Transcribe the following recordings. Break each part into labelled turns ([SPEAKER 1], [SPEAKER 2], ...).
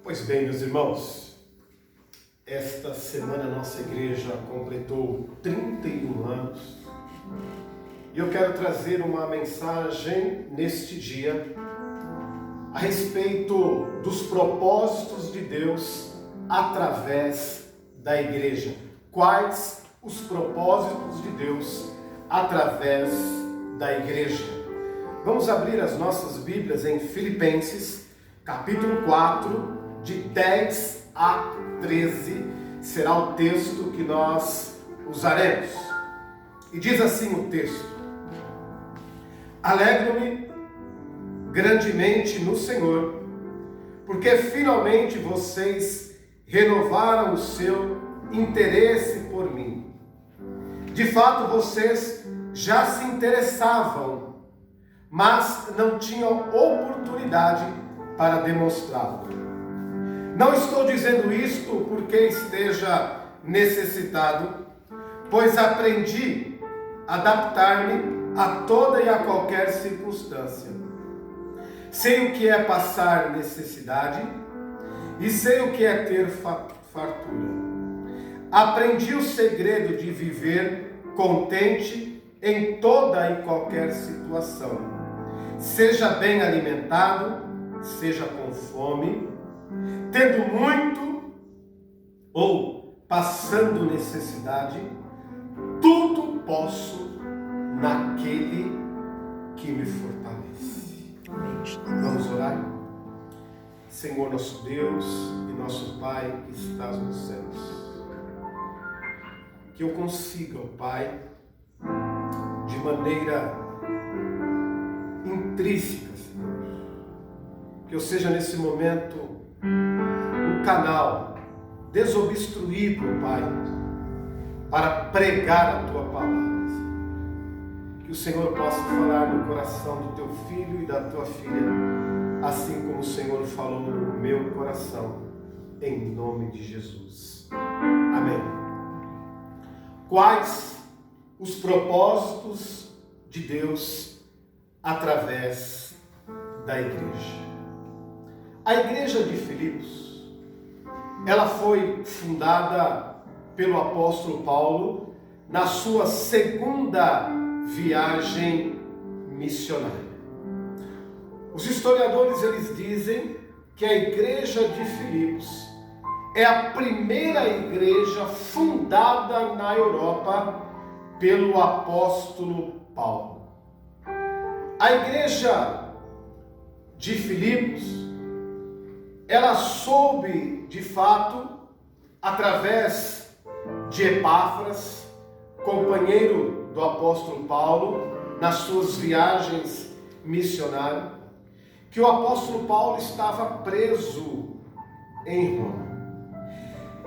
[SPEAKER 1] Pois bem, meus irmãos, esta semana nossa igreja completou 31 anos e eu quero trazer uma mensagem neste dia a respeito dos propósitos de Deus através da igreja. Quais os propósitos de Deus através da igreja? Vamos abrir as nossas Bíblias em Filipenses, capítulo 4, de 10 a 13, será o texto que nós usaremos. E diz assim o texto: Alegro-me grandemente no Senhor, porque finalmente vocês renovaram o seu interesse por mim. De fato, vocês já se interessavam, mas não tinham oportunidade para demonstrá-lo. Não estou dizendo isto porque esteja necessitado, pois aprendi a adaptar-me a toda e a qualquer circunstância. Sei o que é passar necessidade e sei o que é ter fartura. Aprendi o segredo de viver contente em toda e qualquer situação. Seja bem alimentado, seja com fome, tendo muito ou passando necessidade, tudo posso naquele que me fortalece. Vamos orar? Senhor nosso Deus e nosso Pai que estás nos céus, que eu consiga, ó Pai, de maneira intrínseca, Senhor, que eu seja nesse momento um canal desobstruído, Pai, para pregar a Tua palavra. Que o Senhor possa falar no coração do Teu filho e da Tua filha, assim como o Senhor falou no meu coração, em nome de Jesus. Amém. Quais os propósitos de Deus através da igreja? A igreja de Filipos, ela foi fundada pelo apóstolo Paulo na sua segunda viagem missionária. Os historiadores, eles dizem que a igreja de Filipos é a primeira igreja fundada na Europa pelo apóstolo Paulo. A igreja de Filipos, ela soube, de fato, através de Epáfras, companheiro do apóstolo Paulo, nas suas viagens missionárias, que o apóstolo Paulo estava preso em Roma.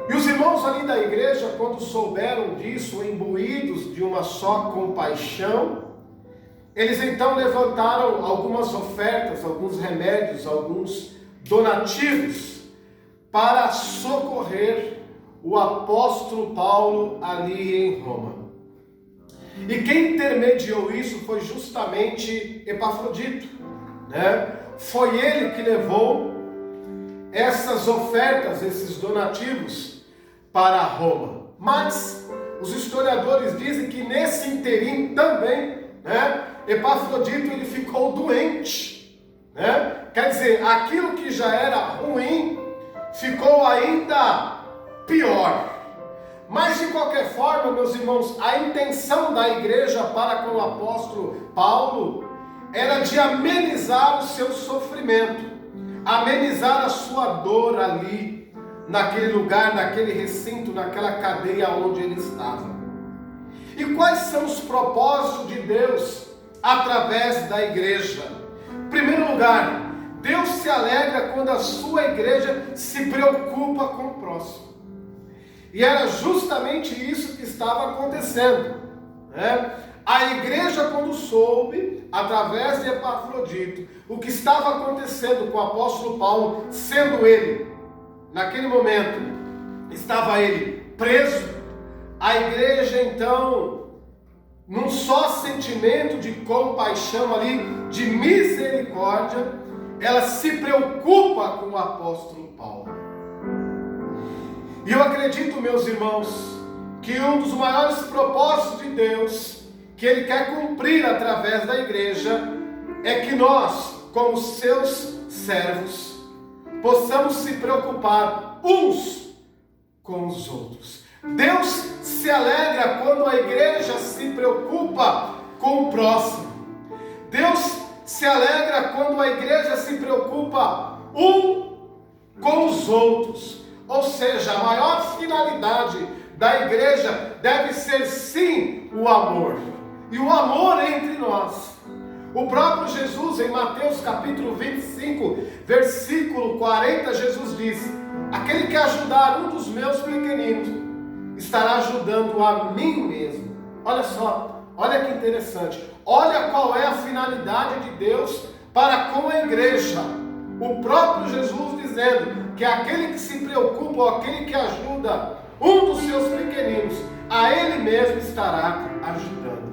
[SPEAKER 1] E os irmãos ali da igreja, quando souberam disso, imbuídos de uma só compaixão, eles então levantaram algumas ofertas, alguns remédios, alguns donativos para socorrer o apóstolo Paulo ali em Roma. E quem intermediou isso foi justamente Epafrodito, né? Foi ele que levou essas ofertas, esses donativos para Roma. Mas os historiadores dizem que nesse interim também, né, Epafrodito ele ficou doente, né? Quer dizer, aquilo que já era ruim ficou ainda pior. Mas de qualquer forma, meus irmãos, a intenção da igreja para com o apóstolo Paulo era de amenizar o seu sofrimento, amenizar a sua dor ali, naquele lugar, naquele recinto, naquela cadeia onde ele estava. E quais são os propósitos de Deus através da igreja? Em primeiro lugar, Deus se alegra quando a sua igreja se preocupa com o próximo. E era justamente isso que estava acontecendo, né? A igreja, quando soube, através de Epafrodito, o que estava acontecendo com o apóstolo Paulo, sendo ele, naquele momento, estava ele preso, a igreja então, num só sentimento de compaixão ali, de misericórdia, ela se preocupa com o apóstolo Paulo. E eu acredito, meus irmãos, que um dos maiores propósitos de Deus, que Ele quer cumprir através da igreja, é que nós, como seus servos, possamos se preocupar uns com os outros. Deus se alegra quando a igreja se preocupa com o próximo. Deus se alegra quando a igreja se preocupa um com os outros. Ou seja, a maior finalidade da igreja deve ser sim o amor. E o amor entre nós. O próprio Jesus, em Mateus capítulo 25, versículo 40, Jesus diz: aquele que ajudar um dos meus pequeninos, estará ajudando a mim mesmo. Olha só, olha que interessante. Olha qual é a finalidade de Deus para com a igreja. O próprio Jesus dizendo que aquele que se preocupa, ou aquele que ajuda um dos seus pequeninos, a ele mesmo estará ajudando.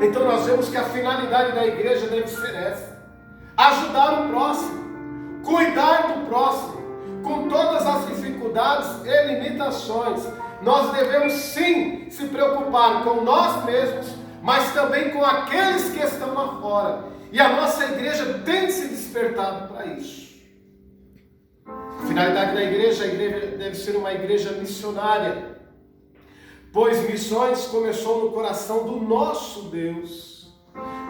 [SPEAKER 1] Então nós vemos que a finalidade da igreja deve ser essa: ajudar o próximo, cuidar do próximo, com todas as dificuldades e limitações. Nós devemos sim se preocupar com nós mesmos, mas também com aqueles que estão lá fora. E a nossa igreja tem se despertado para isso. A finalidade da igreja, a igreja deve ser uma igreja missionária, pois missões começou no coração do nosso Deus,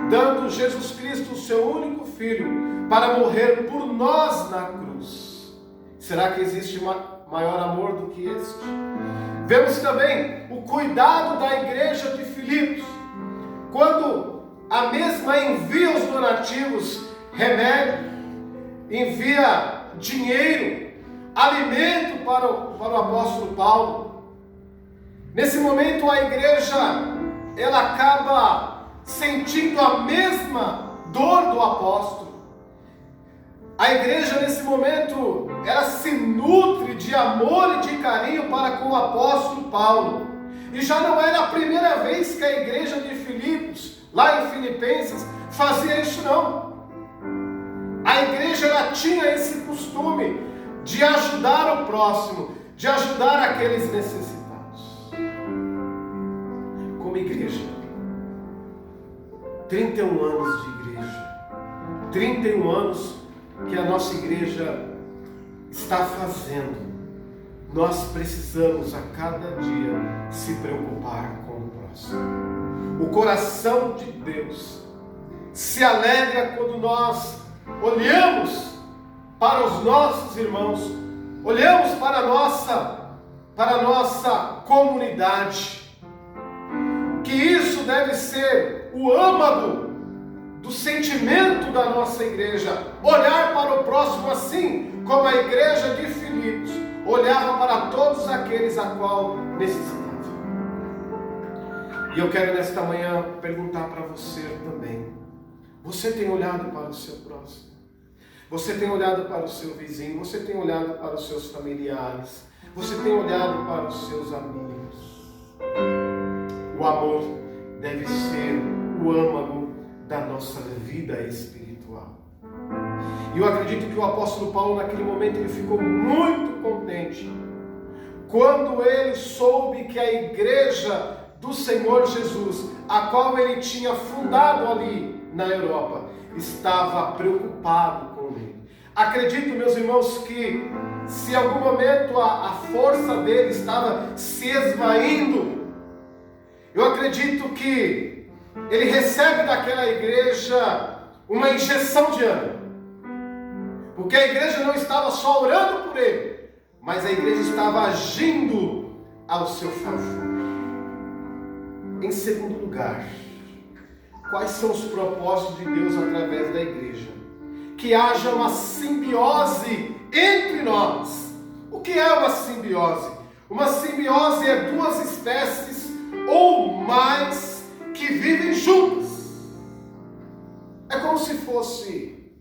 [SPEAKER 1] dando Jesus Cristo, o seu único Filho, para morrer por nós na cruz. Será que existe maior amor do que este? Vemos também o cuidado da igreja de Filipos, quando a mesma envia os donativos, remédio, envia dinheiro, alimento para o apóstolo Paulo. Nesse momento a igreja, ela acaba sentindo a mesma dor do apóstolo. A igreja nesse momento, ela se nutre de amor e de carinho para com o apóstolo Paulo. E já não era a primeira vez que a igreja de Filipos, lá em Filipenses, fazia isso não. A igreja, ela tinha esse costume de ajudar o próximo, de ajudar aqueles necessitados. Como igreja, 31 anos de igreja, 31 anos que a nossa igreja está fazendo, nós precisamos a cada dia se preocupar com o próximo. O coração de Deus se alegra quando nós olhamos para os nossos irmãos, olhamos para a nossa comunidade, que isso deve ser o âmago do sentimento da nossa igreja, olhar para o próximo assim como a igreja de Filipos olhava para todos aqueles a qual necessitavam. E eu quero nesta manhã perguntar para você também: você tem olhado para o seu próximo? Você tem olhado para o seu vizinho? Você tem olhado para os seus familiares? Você tem olhado para os seus amigos? O amor deve ser o âmago da nossa vida espiritual. E eu acredito que o apóstolo Paulo, naquele momento, ele ficou muito contente quando ele soube que a igreja do Senhor Jesus, a qual ele tinha fundado ali na Europa, estava preocupado com ele. Acredito, meus irmãos, que se em algum momento a força dele estava se esvaindo, eu acredito que ele recebe daquela igreja uma injeção de ânimo. Porque a igreja não estava só orando por ele, mas a igreja estava agindo ao seu favor. Em segundo lugar, quais são os propósitos de Deus através da igreja? Que haja uma simbiose entre nós. O que é uma simbiose? Uma simbiose é duas espécies ou mais que vivem juntas. É como se fosse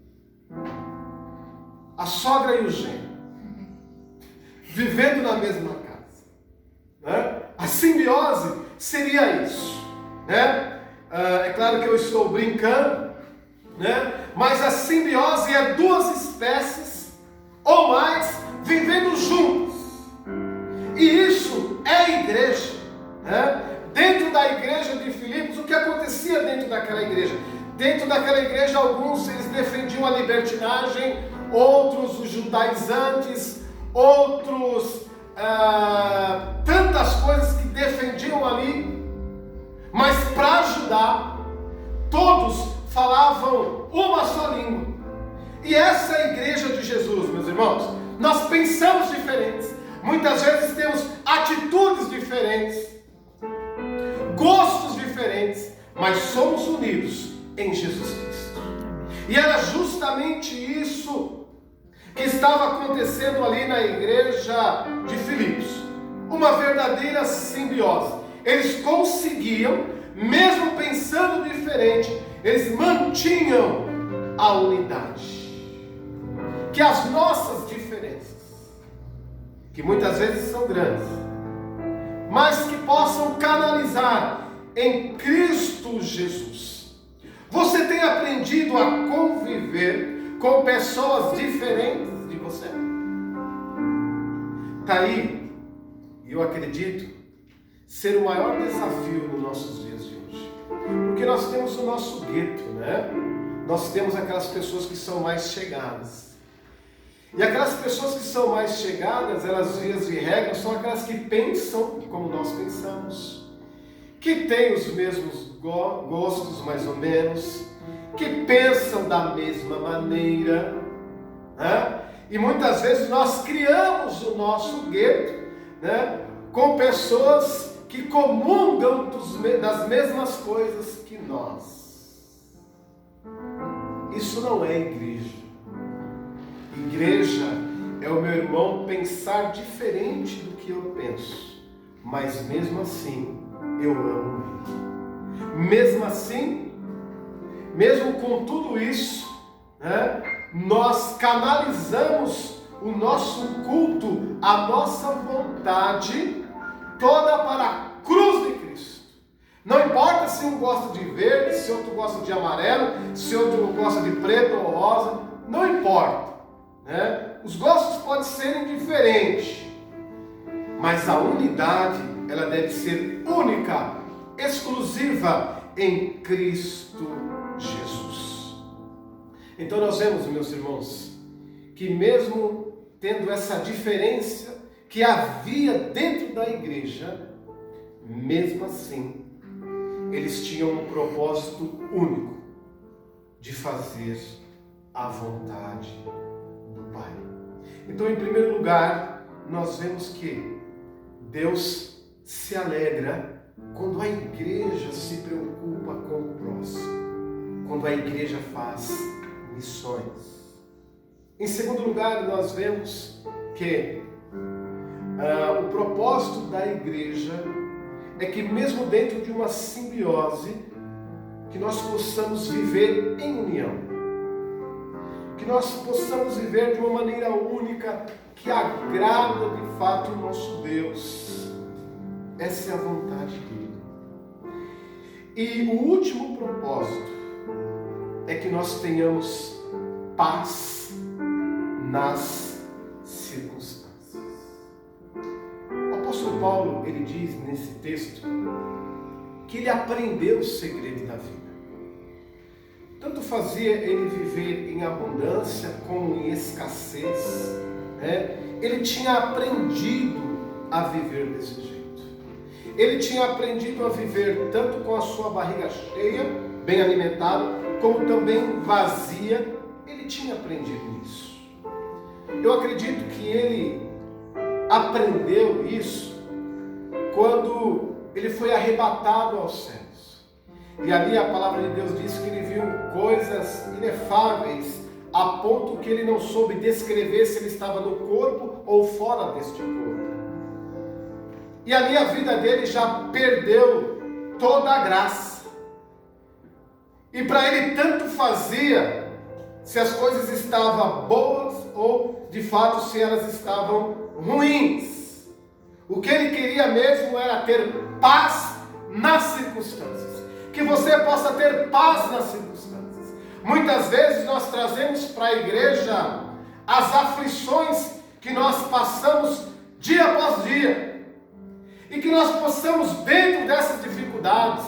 [SPEAKER 1] a sogra e o genro vivendo na mesma casa, né? A simbiose seria isso, né? É claro que eu estou brincando, né? Mas a simbiose é duas espécies ou mais vivendo juntos. E isso é a igreja, né? Dentro da igreja de Filipos, o que acontecia dentro daquela igreja? Dentro daquela igreja, alguns eles defendiam a libertinagem, outros os judaizantes, outros tantas coisas que defendiam ali, mas para ajudar, todos falavam uma só língua. E essa é a igreja de Jesus, meus irmãos. Nós pensamos diferentes, muitas vezes temos atitudes diferentes, gostos diferentes, mas somos unidos em Jesus Cristo. E era justamente isso que estava acontecendo ali na igreja de Filipos, uma verdadeira simbiose. Eles conseguiam, mesmo pensando diferente, eles mantinham a unidade. Que as nossas diferenças, que muitas vezes são grandes, mas que possam canalizar em Cristo Jesus. Você tem aprendido a conviver com pessoas diferentes de você? Está aí, e eu acredito, ser o maior desafio nos nossos dias de hoje. Porque nós temos o nosso gueto, né? Nós temos aquelas pessoas que são mais chegadas. E aquelas pessoas que são mais chegadas, elas, vias de regra, são aquelas que pensam como nós pensamos, que têm os mesmos gostos, mais ou menos, que pensam da mesma maneira, né? E muitas vezes nós criamos o nosso gueto, né, com pessoas que comungam das mesmas coisas que nós. Isso não é igreja. Igreja é o meu irmão pensar diferente do que eu penso, mas mesmo assim eu amo ele. Mesmo assim, mesmo com tudo isso, né, nós canalizamos o nosso culto, a nossa vontade toda para a cruz de Cristo. Não importa se um gosta de verde, se outro gosta de amarelo, se outro gosta de preto ou rosa, não importa, né? Os gostos podem ser diferentes, mas a unidade, ela deve ser única, exclusiva em Cristo Jesus. Então nós vemos, meus irmãos, que mesmo tendo essa diferença que havia dentro da igreja, mesmo assim, eles tinham um propósito único de fazer a vontade do Pai. Então, em primeiro lugar, nós vemos que Deus se alegra quando a igreja se preocupa com o próximo, quando a igreja faz missões. Em segundo lugar, nós vemos que o propósito da igreja é que mesmo dentro de uma simbiose, que nós possamos viver em união, que nós possamos viver de uma maneira única, que agrada de fato o nosso Deus. Essa é a vontade dele. E o último propósito é que nós tenhamos paz nas circunstâncias. O apóstolo Paulo, ele diz nesse texto que ele aprendeu o segredo da vida. Tanto fazia ele viver em abundância como em escassez, né? Ele tinha aprendido a viver desse jeito. Ele tinha aprendido a viver tanto com a sua barriga cheia, bem alimentado, como também vazia. Ele tinha aprendido isso. Eu acredito que ele aprendeu isso quando ele foi arrebatado aos céus. E ali a palavra de Deus diz que ele viu coisas inefáveis, a ponto que ele não soube descrever se ele estava no corpo ou fora deste corpo. E ali a vida dele já perdeu toda a graça. E para ele tanto fazia se as coisas estavam boas ou de fato se elas estavam ruins. O que ele queria mesmo era ter paz nas circunstâncias. Que você possa ter paz nas circunstâncias. Muitas vezes nós trazemos para a igreja as aflições que nós passamos dia após dia. E que nós possamos, dentro dessas dificuldades,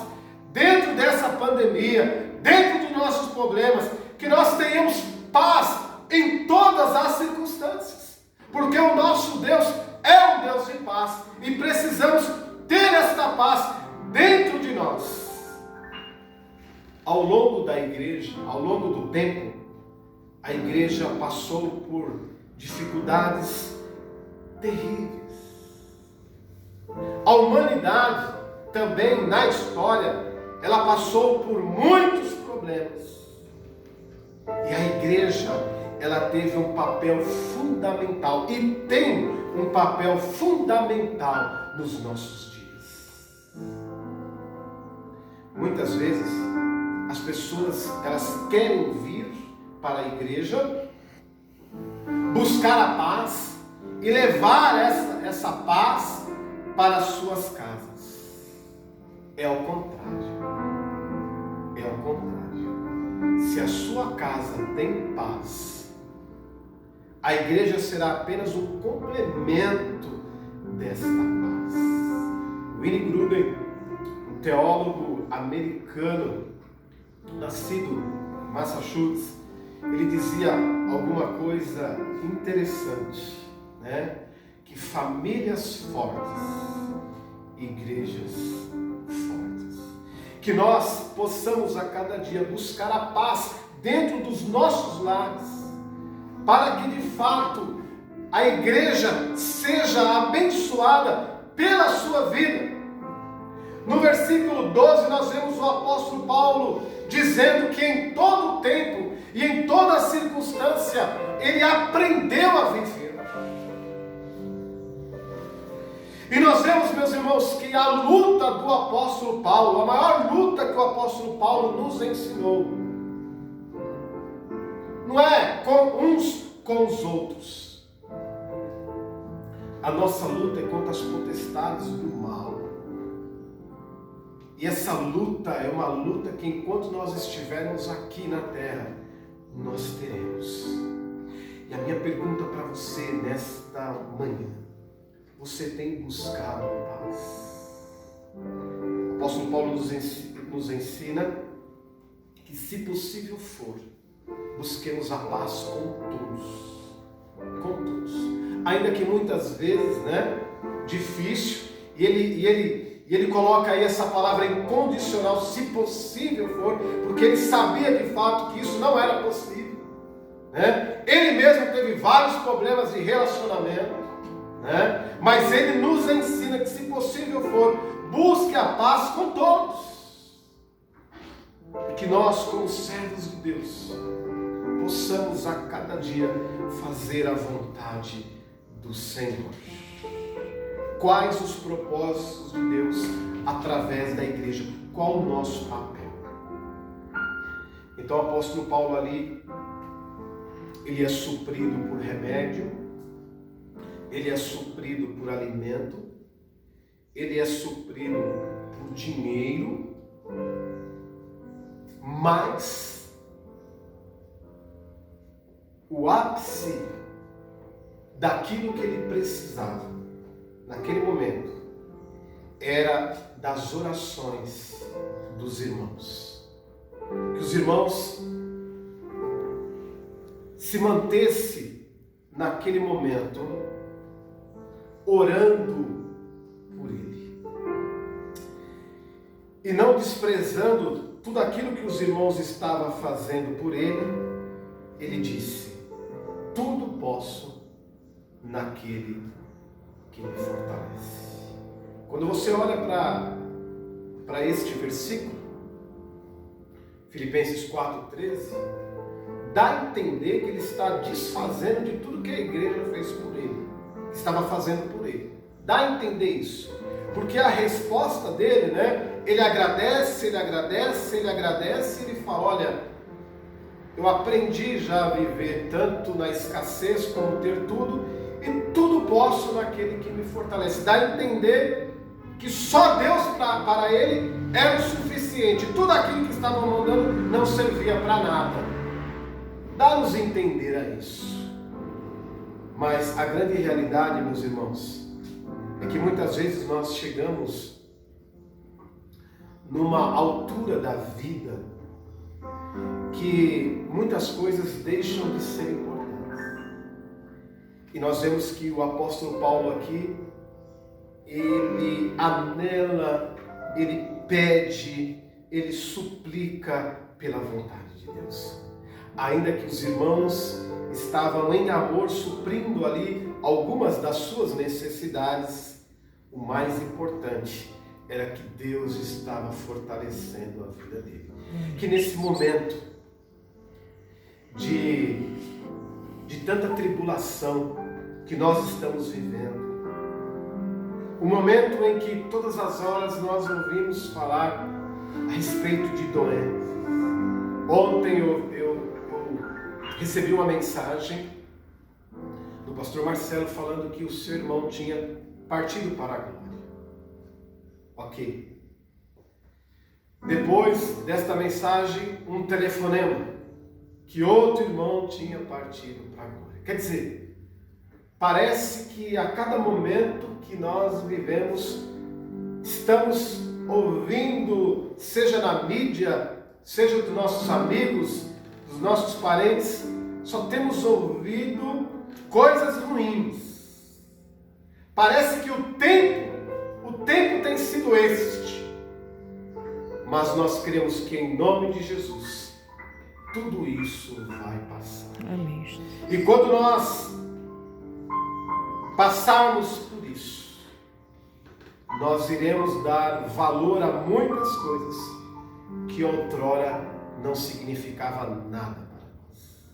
[SPEAKER 1] dentro dessa pandemia, dentro dos nossos problemas, que nós tenhamos paz em todas as circunstâncias. Porque o nosso Deus é um Deus de paz. E precisamos ter esta paz dentro de nós. Ao longo da igreja, ao longo do tempo, a igreja passou por dificuldades terríveis. A humanidade também, na história, ela passou por muitos problemas. E a igreja, ela teve um papel fundamental e tem um papel fundamental nos nossos dias. Muitas vezes, as pessoas, elas querem vir para a igreja, buscar a paz e levar essa paz para as suas casas. É ao contrário. É ao contrário. Se a sua casa tem paz, a igreja será apenas um complemento desta paz. William Gruden, um teólogo americano, nascido em Massachusetts, ele dizia alguma coisa interessante, né? Que famílias fortes, igrejas fortes. Que nós possamos a cada dia buscar a paz dentro dos nossos lares, para que de fato a igreja seja abençoada pela sua vida. No versículo 12 nós vemos o apóstolo Paulo dizendo que em todo tempo e em toda circunstância ele aprendeu a viver. E nós vemos, meus irmãos, que a luta do apóstolo Paulo, a maior luta que o apóstolo Paulo nos ensinou, não é com uns com os outros. A nossa luta é contra as potestades do mal. E essa luta é uma luta que enquanto nós estivermos aqui na terra, nós teremos. E a minha pergunta para você nesta manhã: você tem buscado a paz? O apóstolo Paulo nos ensina que, se possível for, busquemos a paz com todos. Com todos. Ainda que muitas vezes, difícil, e ele coloca aí essa palavra incondicional, se possível for, porque ele sabia de fato que isso não era possível. Ele mesmo teve vários problemas de relacionamento, mas ele nos ensina que, se possível for, busque a paz com todos. E que nós, como servos de Deus, possamos a cada dia fazer a vontade do Senhor. Quais os propósitos de Deus através da igreja? Qual o nosso papel? Então o apóstolo Paulo ali, ele é suprido por remédio, ele é suprido por alimento, ele é suprido por dinheiro, mas o ápice daquilo que ele precisava naquele momento era das orações dos irmãos. Que os irmãos se mantessem naquele momento orando por ele e não desprezando tudo aquilo que os irmãos estavam fazendo por ele. Ele disse: tudo posso naquele que me fortalece. Quando você olha para este versículo, Filipenses 4,13, dá a entender que ele está desfazendo de tudo que a igreja fez por ele, que estava fazendo por ele. Dá a entender isso, porque a resposta dele, ele agradece, ele agradece, e ele fala: olha, eu aprendi já a viver tanto na escassez como ter tudo, e tudo posso naquele que me fortalece. Dá a entender que só Deus para ele era o suficiente. suficiente. Tudo aquilo que estavam mandando não servia para nada. Dá-nos entender a isso. Mas a grande realidade, meus irmãos, é que muitas vezes nós chegamos numa altura da vida que muitas coisas deixam de ser importantes. E nós vemos que o apóstolo Paulo aqui, ele anela, ele pede, ele suplica pela vontade de Deus. Ainda que os irmãos estavam em amor suprindo ali algumas das suas necessidades, o mais importante era que Deus estava fortalecendo a vida dele. Que nesse momento de tanta tribulação que nós estamos vivendo, o momento em que todas as horas nós ouvimos falar a respeito de doenças. Ontem eu recebi uma mensagem do pastor Marcelo falando que o seu irmão tinha partido para a glória. Ok. Depois desta mensagem, um telefonema que outro irmão tinha partido para a glória. Quer dizer, parece que a cada momento que nós vivemos, estamos ouvindo, seja na mídia, seja dos nossos amigos, dos nossos parentes, só temos ouvido coisas ruins. Parece que o tempo tem sido este. Mas nós cremos que em nome de Jesus, tudo isso vai passar. Amém. E quando nós passarmos por isso, nós iremos dar valor a muitas coisas que outrora não significava nada para nós.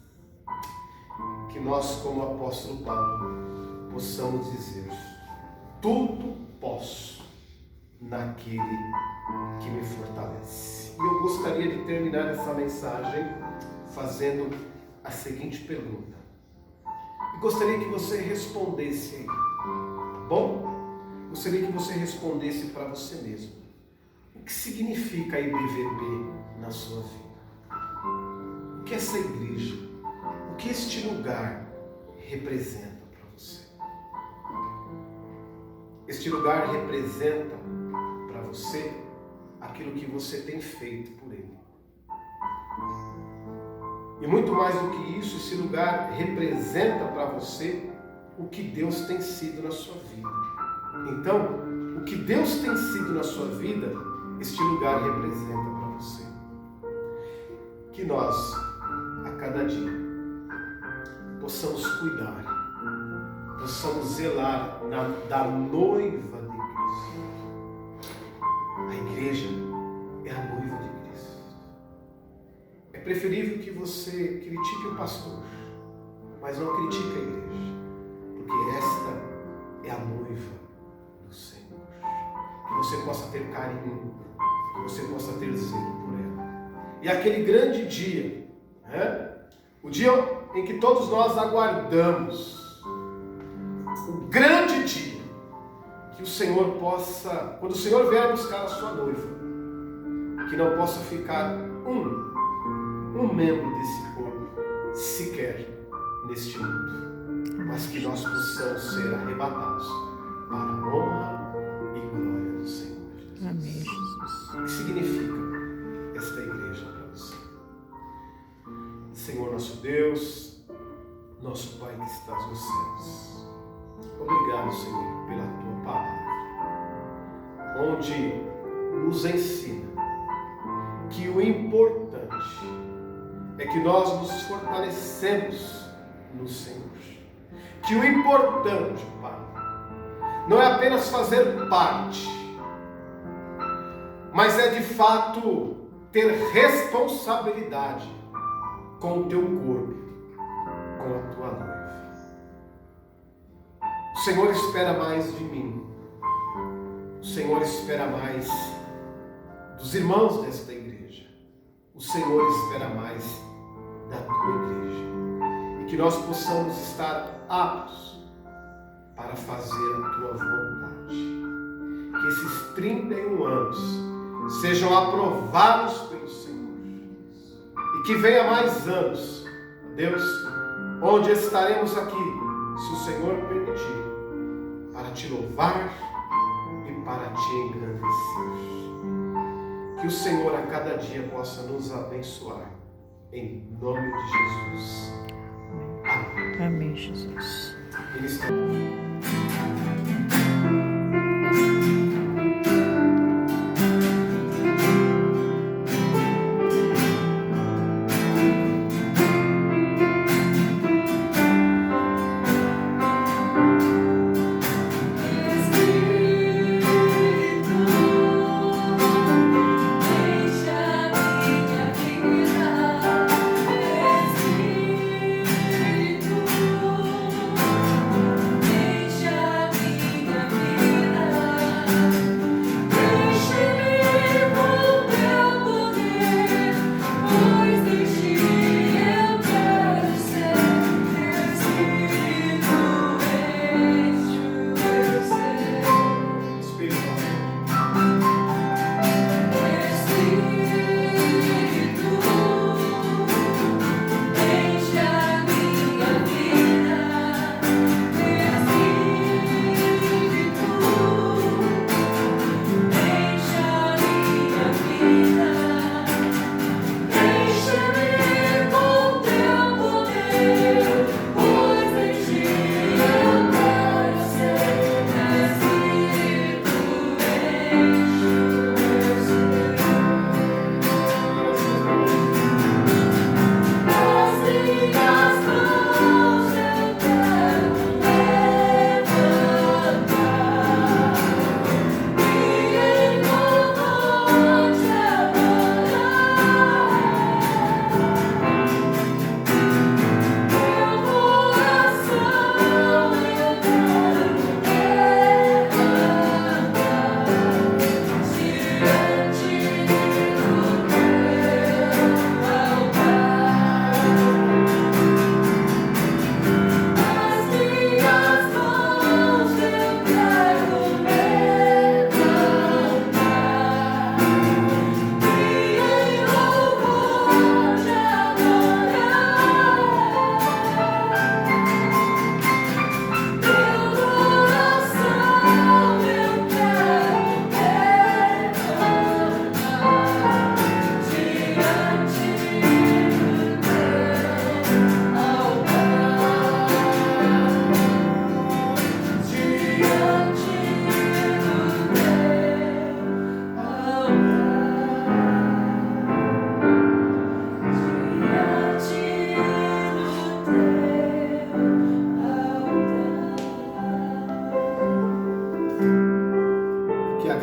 [SPEAKER 1] Que nós, como apóstolo Paulo, possamos dizer: tudo posso naquele que me fortalece. E eu gostaria de terminar essa mensagem fazendo a seguinte pergunta. E gostaria que você respondesse aí, tá bom? Gostaria que você respondesse para você mesmo. O que significa a IBVB na sua vida? O que essa igreja, o que este lugar representa para você? Este lugar representa para você aquilo que você tem feito por ele. E muito mais do que isso, esse lugar representa para você o que Deus tem sido na sua vida. Então, o que Deus tem sido na sua vida, este lugar representa para você. Que nós, a cada dia, possamos cuidar, possamos zelar da noiva de Cristo. A igreja é a noiva de Cristo. É preferível que você critique o pastor, mas não critique a igreja, porque esta é a noiva do Senhor. Que você possa ter carinho, que você possa ter zelo por ela. E aquele grande dia, o dia em que todos nós aguardamos, o grande dia, que o Senhor possa, quando o Senhor vier buscar a sua noiva, que não possa ficar um membro desse corpo sequer neste mundo, mas que nós possamos ser arrebatados para a honra e glória do Senhor Jesus. Amém, Jesus. O que significa esta igreja para você? Senhor nosso Deus, nosso Pai que estás nos céus, obrigado, Senhor, pela tua palavra, onde nos ensina que o importante é que nós nos fortalecemos no Senhor. Que o importante, Pai, não é apenas fazer parte, mas é de fato ter responsabilidade com o teu corpo, com a tua noiva. O Senhor espera mais de mim. O Senhor espera mais dos irmãos desta igreja. O Senhor espera mais da tua igreja. E que nós possamos estar aptos para fazer a tua vontade. Que esses 31 anos sejam aprovados pelo Senhor. E que venha mais anos, Deus, onde estaremos aqui, se o Senhor permitir, para te louvar e para te engrandecer. Que o Senhor a cada dia possa nos abençoar, em nome de Jesus. Amém.
[SPEAKER 2] Amém, Jesus.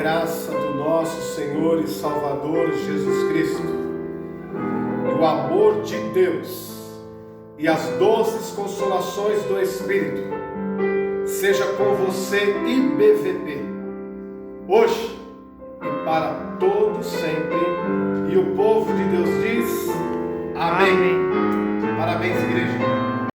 [SPEAKER 1] Graça do nosso Senhor e Salvador Jesus Cristo, e o amor de Deus e as doces consolações do Espírito seja com você e BVP, hoje e para todo sempre. E o povo de Deus diz: amém.